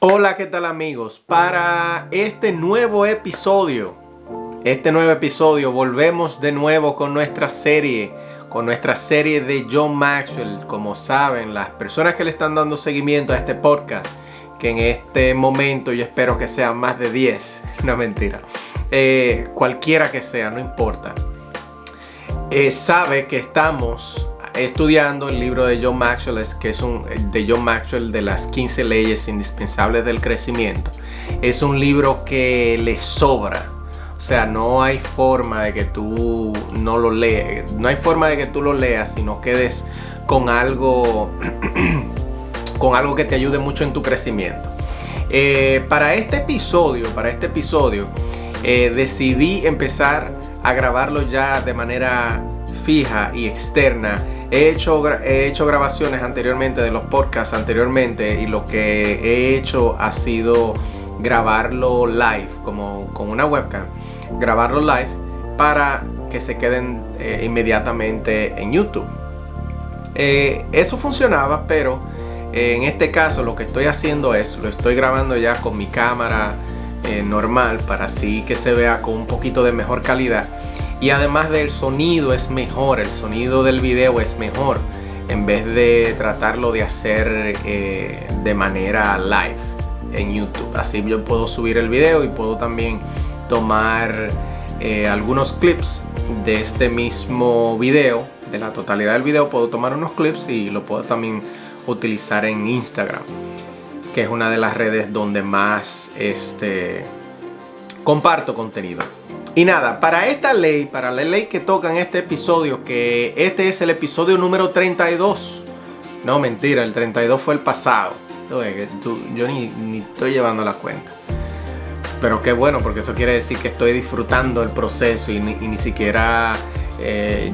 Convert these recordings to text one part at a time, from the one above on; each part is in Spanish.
Hola, ¿qué tal amigos? Para este nuevo episodio volvemos de nuevo con nuestra serie de John Maxwell. Como saben, las personas que le están dando seguimiento a este podcast, que en este momento yo espero que sean más de 10, no mentira, cualquiera que sea, no importa, sabe que estamos estudiando el libro de John Maxwell, que es de John Maxwell, de las 15 leyes indispensables del crecimiento. Es un libro que le sobra. O sea, no hay forma de que tú no lo leas. No hay forma de que tú lo leas y no quedes con algo que te ayude mucho en tu crecimiento. Para este episodio, decidí empezar a grabarlo ya de manera fija y externa. He hecho grabaciones anteriormente de los podcasts anteriormente, y lo que he hecho ha sido grabarlo live, como con una webcam, grabarlo live para que se queden inmediatamente en YouTube. Eso funcionaba, pero en este caso lo que estoy haciendo es, lo estoy grabando ya con mi cámara normal, para así que se vea con un poquito de mejor calidad. Y además del sonido es mejor, el sonido del video es mejor, en vez de tratarlo de hacer de manera live en YouTube. Así yo puedo subir el video y puedo también tomar algunos clips de este mismo video, de la totalidad del video. Puedo tomar unos clips y lo puedo también utilizar en Instagram, que es una de las redes donde más comparto contenido. Y nada, para la ley que toca en este episodio, que este es el episodio número 32. No, mentira, el 32 fue el pasado. Yo ni estoy llevando la cuenta. Pero qué bueno, porque eso quiere decir que estoy disfrutando el proceso y ni siquiera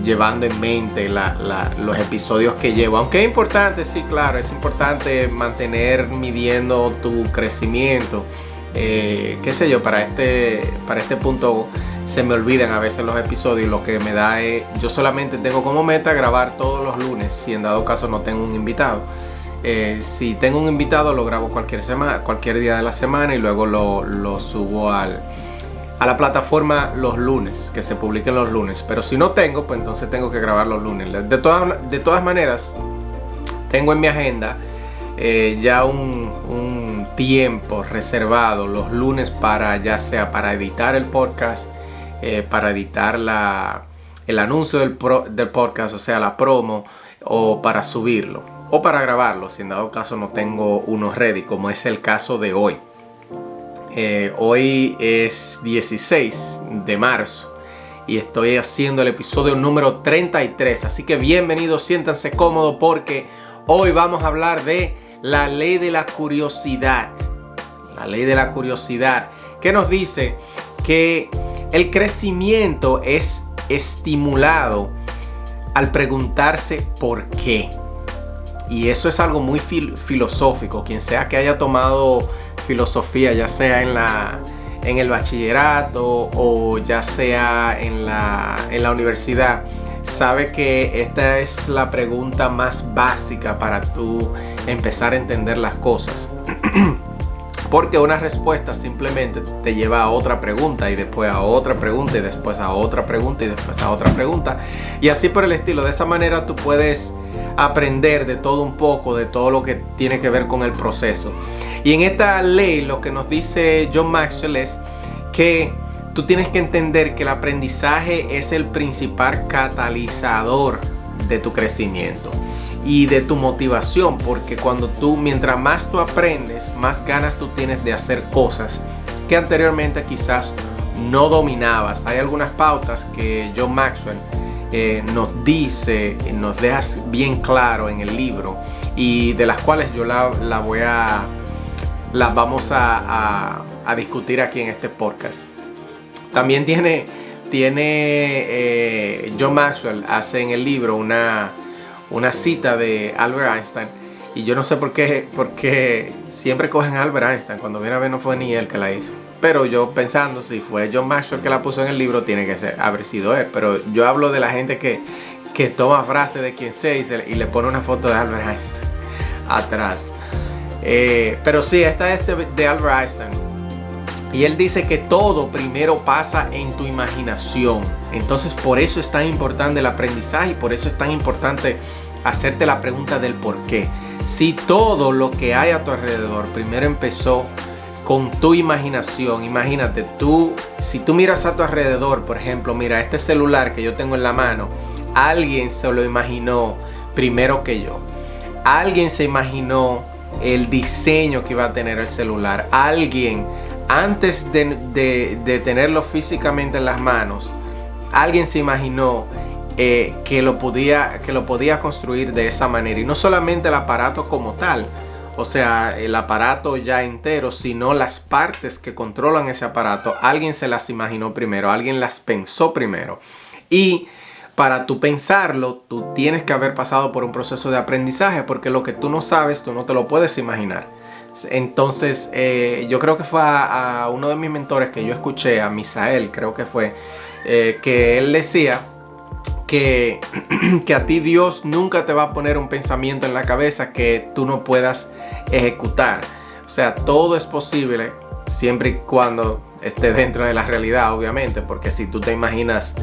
llevando en mente los episodios que llevo. Aunque es importante, sí, claro, es importante mantener midiendo tu crecimiento. Qué sé yo, para este punto se me olvidan a veces los episodios. Lo que me da es, yo solamente tengo como meta grabar todos los lunes, si en dado caso no tengo un invitado. Si tengo un invitado, lo grabo cualquier día de la semana, y luego lo subo a la plataforma los lunes, que se publiquen los lunes. Pero si no tengo, pues entonces tengo que grabar los lunes. De todas maneras, tengo en mi agenda ya un tiempo reservado los lunes para, ya sea para editar el podcast, para editar el anuncio del podcast, o sea, la promo, o para subirlo, o para grabarlo, si en dado caso no tengo uno ready, como es el caso de hoy. Hoy es 16 de marzo y estoy haciendo el episodio número 33, así que bienvenidos, siéntanse cómodos, porque hoy vamos a hablar de la ley de la curiosidad. La ley de la curiosidad, que nos dice que el crecimiento es estimulado al preguntarse por qué. Y eso es algo muy filosófico. Quien sea que haya tomado filosofía, ya sea en el bachillerato o ya sea en la universidad, sabe que esta es la pregunta más básica para tú empezar a entender las cosas. Porque una respuesta simplemente te lleva a otra pregunta, y después a otra pregunta, y después a otra pregunta, y después a otra pregunta, y así por el estilo. De esa manera tú puedes aprender de todo un poco, de todo lo que tiene que ver con el proceso. Y en esta ley lo que nos dice John Maxwell es que tú tienes que entender que el aprendizaje es el principal catalizador de tu crecimiento y de tu motivación, porque mientras más tú aprendes, más ganas tú tienes de hacer cosas que anteriormente quizás no dominabas. Hay algunas pautas que John Maxwell nos dice, nos deja bien claro en el libro, y de las cuales yo las vamos a discutir aquí en este podcast. También tiene John Maxwell hace en el libro una cita de Albert Einstein, y yo no sé por qué siempre cogen a Albert Einstein, cuando viene a ver no fue ni él que la hizo. Pero yo pensando, si fue John Maxwell que la puso en el libro, tiene que haber sido él. Pero yo hablo de la gente que toma frases de quien sea y le pone una foto de Albert Einstein atrás. Pero sí, esta es de Albert Einstein. Y él dice que todo primero pasa en tu imaginación. Entonces por eso es tan importante el aprendizaje y por eso es tan importante hacerte la pregunta del por qué. Si todo lo que hay a tu alrededor primero empezó con tu imaginación, imagínate tú, si tú miras a tu alrededor, por ejemplo, mira este celular que yo tengo en la mano, alguien se lo imaginó primero que yo. Alguien se imaginó el diseño que iba a tener el celular. Alguien, antes de tenerlo físicamente en las manos, alguien se imaginó que lo podía construir de esa manera. Y no solamente el aparato como tal, o sea, el aparato ya entero, sino las partes que controlan ese aparato. Alguien se las imaginó primero, alguien las pensó primero. Y para tú pensarlo, tú tienes que haber pasado por un proceso de aprendizaje, porque lo que tú no sabes, tú no te lo puedes imaginar. Entonces, yo creo que fue a uno de mis mentores que yo escuché, a Misael, creo que fue, que él decía que a ti Dios nunca te va a poner un pensamiento en la cabeza que tú no puedas ejecutar. O sea, todo es posible siempre y cuando esté dentro de la realidad, obviamente, porque si tú te imaginas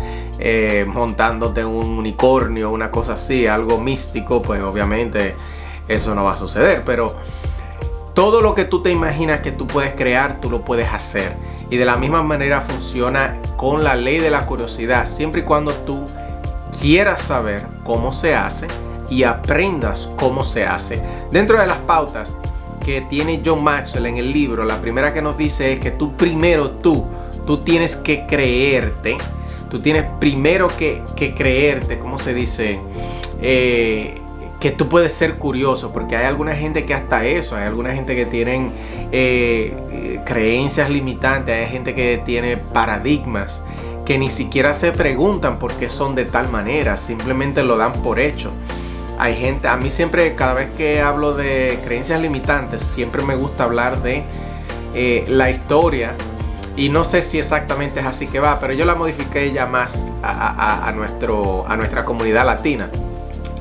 montándote un unicornio, una cosa así, algo místico, pues obviamente eso no va a suceder. Pero todo lo que tú te imaginas que tú puedes crear, tú lo puedes hacer. Y de la misma manera funciona con la ley de la curiosidad, siempre y cuando tú quieras saber cómo se hace y aprendas cómo se hace. Dentro de las pautas que tiene John Maxwell en el libro, la primera que nos dice es que tú tienes que creerte. Tú tienes primero que creerte, ¿cómo se dice? Que tú puedes ser curioso, porque hay alguna gente que hasta eso, hay alguna gente que tienen creencias limitantes, hay gente que tiene paradigmas que ni siquiera se preguntan por qué son de tal manera, simplemente lo dan por hecho. Hay gente, a mí siempre, cada vez que hablo de creencias limitantes, siempre me gusta hablar de la historia, y no sé si exactamente es así que va, pero yo la modifiqué ya más a nuestra comunidad latina.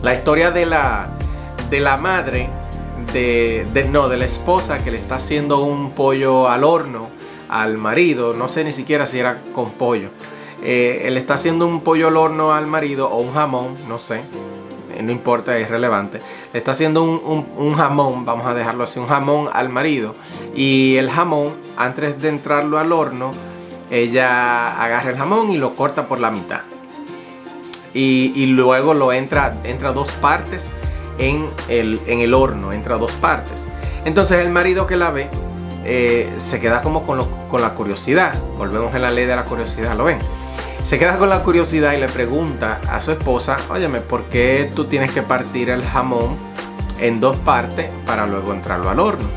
La historia de la madre, de la esposa que le está haciendo un pollo al horno al marido, no sé ni siquiera si era con pollo. Él está haciendo un pollo al horno al marido, o un jamón, no sé, no importa, es relevante. Le está haciendo un jamón, vamos a dejarlo así, un jamón al marido. Y el jamón, antes de entrarlo al horno, ella agarra el jamón y lo corta por la mitad. Y luego lo entra dos partes en el horno, entra dos partes. Entonces el marido que la ve se queda como con la curiosidad. Volvemos en la ley de la curiosidad, ¿lo ven? Se queda con la curiosidad y le pregunta a su esposa: óyeme, ¿por qué tú tienes que partir el jamón en dos partes para luego entrarlo al horno?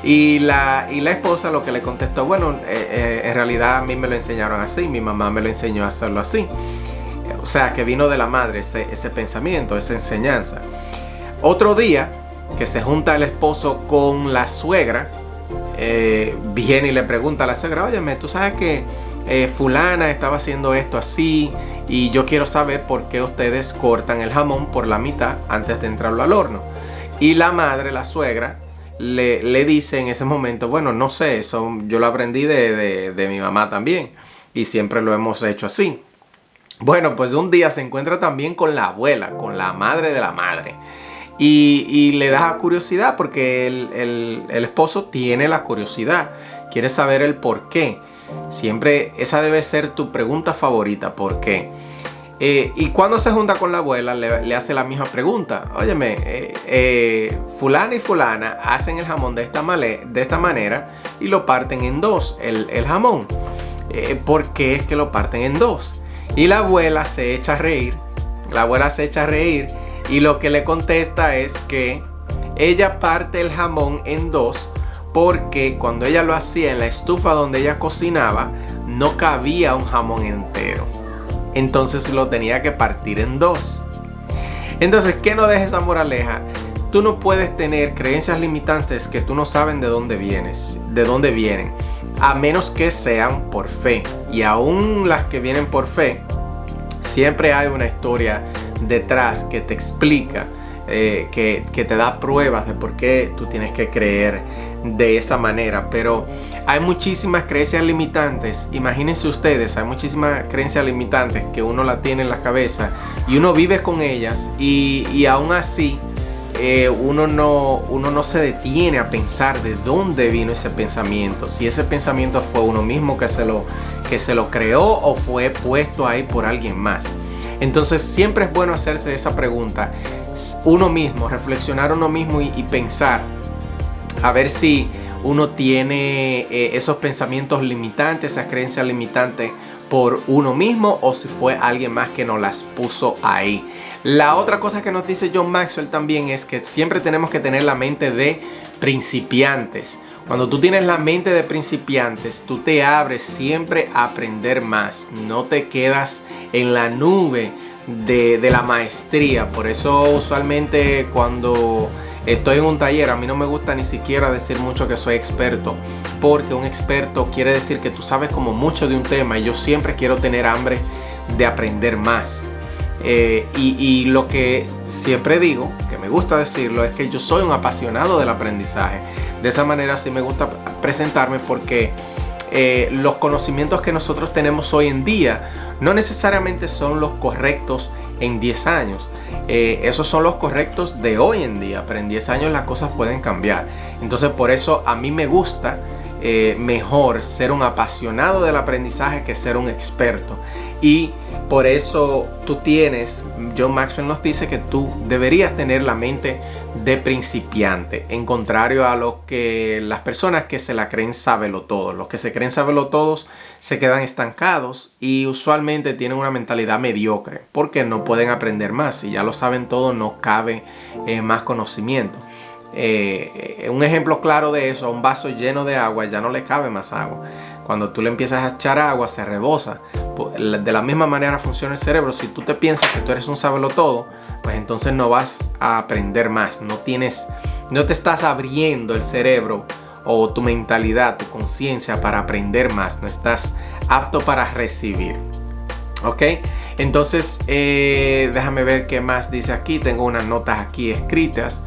Y la esposa lo que le contestó: bueno, en realidad a mí me lo enseñaron así, mi mamá me lo enseñó a hacerlo así. O sea, que vino de la madre ese pensamiento, esa enseñanza. Otro día que se junta el esposo con la suegra, viene y le pregunta a la suegra: óyeme, tú sabes que fulana estaba haciendo esto así, y yo quiero saber por qué ustedes cortan el jamón por la mitad antes de entrarlo al horno. Y la madre, la suegra, le dice en ese momento: bueno, no sé, eso yo lo aprendí de mi mamá también, y siempre lo hemos hecho así. Bueno, pues un día se encuentra también con la abuela, con la madre de la madre. Y le da curiosidad, porque el esposo tiene la curiosidad, quiere saber el por qué. Siempre esa debe ser tu pregunta favorita: ¿por qué? Y cuando se junta con la abuela, le hace la misma pregunta: óyeme, fulana y fulana hacen el jamón de esta manera y lo parten en dos, el jamón. ¿Por qué es que lo parten en dos? Y la abuela se echa a reír. Y lo que le contesta es que ella parte el jamón en dos porque cuando ella lo hacía en la estufa donde ella cocinaba, no cabía un jamón entero. Entonces lo tenía que partir en dos. Entonces, ¿qué nos deja esa moraleja? Tú no puedes tener creencias limitantes que tú no sabes de dónde vienen, a menos que sean por fe. Y aún las que vienen por fe, siempre hay una historia detrás que te explica que te da pruebas de por qué tú tienes que creer de esa manera. Pero hay muchísimas creencias limitantes. Imagínense ustedes, hay muchísimas creencias limitantes que uno la tiene en la cabeza y uno vive con ellas y aún así uno no se detiene a pensar de dónde vino ese pensamiento, si ese pensamiento fue uno mismo que se lo creó o fue puesto ahí por alguien más. Entonces siempre es bueno hacerse esa pregunta uno mismo, reflexionar uno mismo y pensar a ver si uno tiene esos pensamientos limitantes, esas creencias limitantes por uno mismo o si fue alguien más que nos las puso ahí. La otra cosa que nos dice John Maxwell también es que siempre tenemos que tener la mente de principiantes. Cuando tú tienes la mente de principiantes, tú te abres siempre a aprender más. No te quedas en la nube de la maestría. Por eso usualmente cuando estoy en un taller, a mí no me gusta ni siquiera decir mucho que soy experto, porque un experto quiere decir que tú sabes como mucho de un tema y yo siempre quiero tener hambre de aprender más. Y lo que siempre digo, que me gusta decirlo, es que yo soy un apasionado del aprendizaje. De esa manera sí me gusta presentarme porque los conocimientos que nosotros tenemos hoy en día no necesariamente son los correctos en 10 años. Esos son los correctos de hoy en día, pero en 10 años las cosas pueden cambiar. Entonces por eso a mí me gusta mejor ser un apasionado del aprendizaje que ser un experto. Y por eso John Maxwell nos dice que tú deberías tener la mente de principiante, en contrario a lo que las personas que se la creen sabelotodos. Los que se creen sabelotodos se quedan estancados y usualmente tienen una mentalidad mediocre porque no pueden aprender más. Si ya lo saben todo, no cabe más conocimiento. Un ejemplo claro de eso, a un vaso lleno de agua ya no le cabe más agua. Cuando tú le empiezas a echar agua se rebosa. De la misma manera funciona el cerebro. Si tú te piensas que tú eres un sabelotodo, pues entonces no vas a aprender más. No te estás abriendo el cerebro o tu mentalidad, tu conciencia para aprender más. No estás apto para recibir. ¿Ok? Entonces déjame ver qué más dice aquí. Tengo unas notas aquí escritas.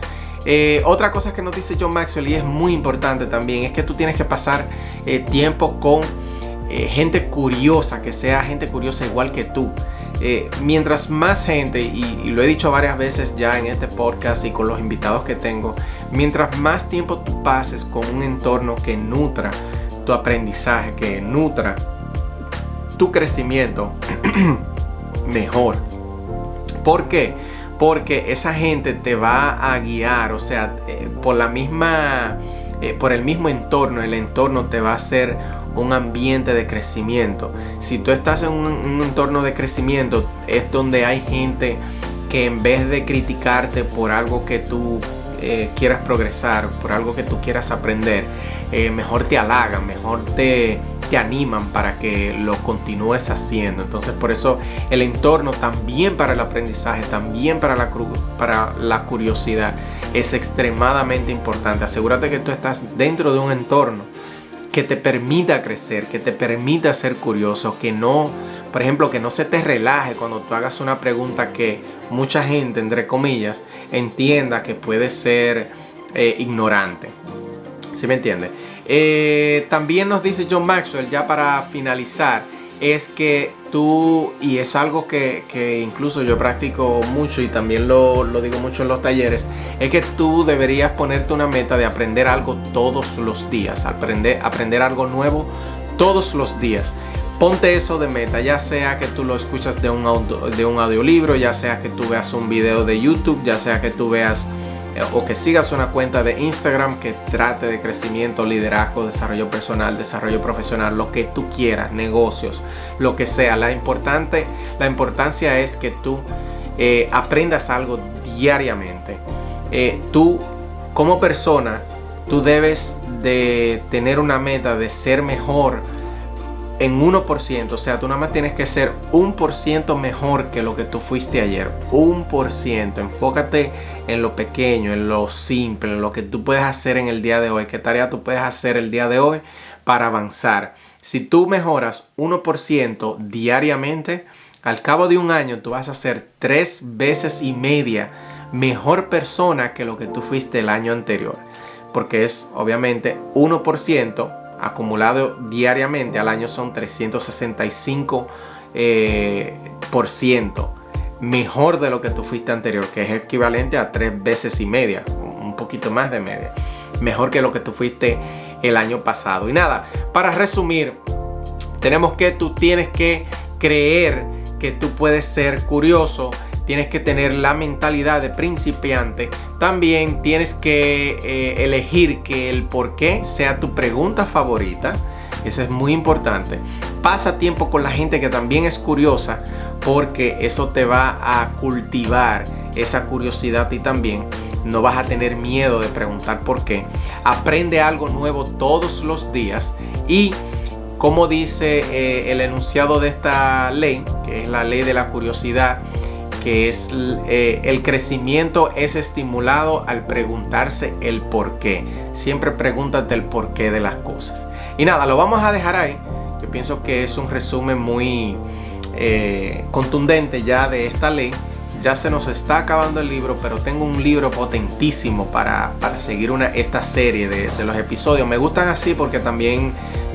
Otra cosa que nos dice John Maxwell y es muy importante también es que tú tienes que pasar tiempo con gente curiosa, que sea gente curiosa igual que tú. Mientras más gente, y lo he dicho varias veces ya en este podcast y con los invitados que tengo, mientras más tiempo tú pases con un entorno que nutra tu aprendizaje, que nutra tu crecimiento, mejor. ¿Por qué? Porque esa gente te va a guiar, o sea, por el mismo entorno. El entorno te va a hacer un ambiente de crecimiento. Si tú estás en un entorno de crecimiento, es donde hay gente que en vez de criticarte por algo que tú quieras progresar, por algo que tú quieras aprender, mejor te halagan, mejor te animan para que lo continúes haciendo. Entonces por eso el entorno también para el aprendizaje, también para la curiosidad es extremadamente importante. Asegúrate que tú estás dentro de un entorno que te permita crecer, que te permita ser curioso, que no, por ejemplo, que no se te relaje cuando tú hagas una pregunta que mucha gente, entre comillas, entienda que puede ser ignorante. ¿Sí me entiende? También nos dice John Maxwell, ya para finalizar, es que tú, y es algo que incluso yo practico mucho y también lo digo mucho en los talleres, es que tú deberías ponerte una meta de aprender algo todos los días, aprender algo nuevo todos los días. Ponte eso de meta, ya sea que tú lo escuchas de un audiolibro, ya sea que tú veas un video de YouTube, ya sea que tú veas o que sigas una cuenta de Instagram que trate de crecimiento, liderazgo, desarrollo personal, desarrollo profesional, lo que tú quieras, negocios, lo que sea. La importancia es que tú aprendas algo diariamente. Tú como persona, tú debes de tener una meta de ser mejor en 1%, o sea, tú nada más tienes que ser 1% mejor que lo que tú fuiste ayer. 1%. Enfócate en lo pequeño, en lo simple, en lo que tú puedes hacer en el día de hoy. ¿Qué tarea tú puedes hacer el día de hoy para avanzar? Si tú mejoras 1% diariamente, al cabo de un año tú vas a hacer 3 veces y media mejor persona que lo que tú fuiste el año anterior. Porque es obviamente 1% acumulado diariamente al año, son 365% mejor de lo que tú fuiste anterior, que es equivalente a 3 veces y media, un poquito más de media, mejor que lo que tú fuiste el año pasado. Y nada, para resumir, tú tienes que creer que tú puedes ser curioso, tienes que tener la mentalidad de principiante, también tienes que elegir que el por qué sea tu pregunta favorita. Eso es muy importante. Pasa tiempo con la gente que también es curiosa, porque eso te va a cultivar esa curiosidad y también no vas a tener miedo de preguntar por qué. Aprende algo nuevo todos los días y, como dice el enunciado de esta ley, que es la ley de la curiosidad, que es el crecimiento es estimulado al preguntarse el por qué. Siempre pregúntate el porqué de las cosas. Y nada, lo vamos a dejar ahí. Yo pienso que es un resumen muy contundente ya de esta ley. Ya se nos está acabando el libro, pero tengo un libro potentísimo para seguir esta serie de los episodios. Me gustan así porque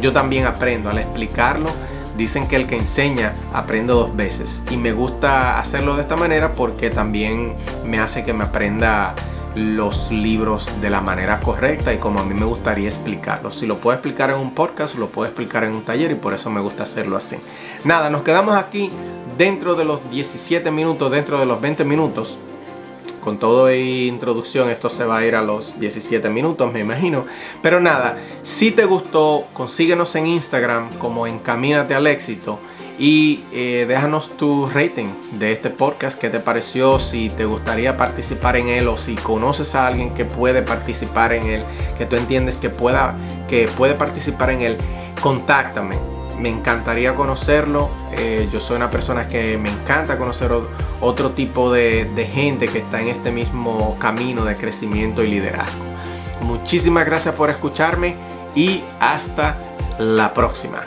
yo también aprendo al explicarlo. Dicen que el que enseña aprende 2 veces, y me gusta hacerlo de esta manera porque también me hace que me aprenda los libros de la manera correcta y como a mí me gustaría explicarlos. Si lo puedo explicar en un podcast, lo puedo explicar en un taller, y por eso me gusta hacerlo así. Nada, nos quedamos aquí dentro de los 17 minutos, dentro de los 20 minutos. Con todo e introducción, esto se va a ir a los 17 minutos, me imagino. Pero nada, si te gustó, consíguenos en Instagram como Encamínate al Éxito. Y déjanos tu rating de este podcast. ¿Qué te pareció? Si te gustaría participar en él, o si conoces a alguien que puede participar en él, que tú entiendes que puede participar en él, contáctame. Me encantaría conocerlo. Yo soy una persona que me encanta conocer otro tipo de gente que está en este mismo camino de crecimiento y liderazgo. Muchísimas gracias por escucharme y hasta la próxima.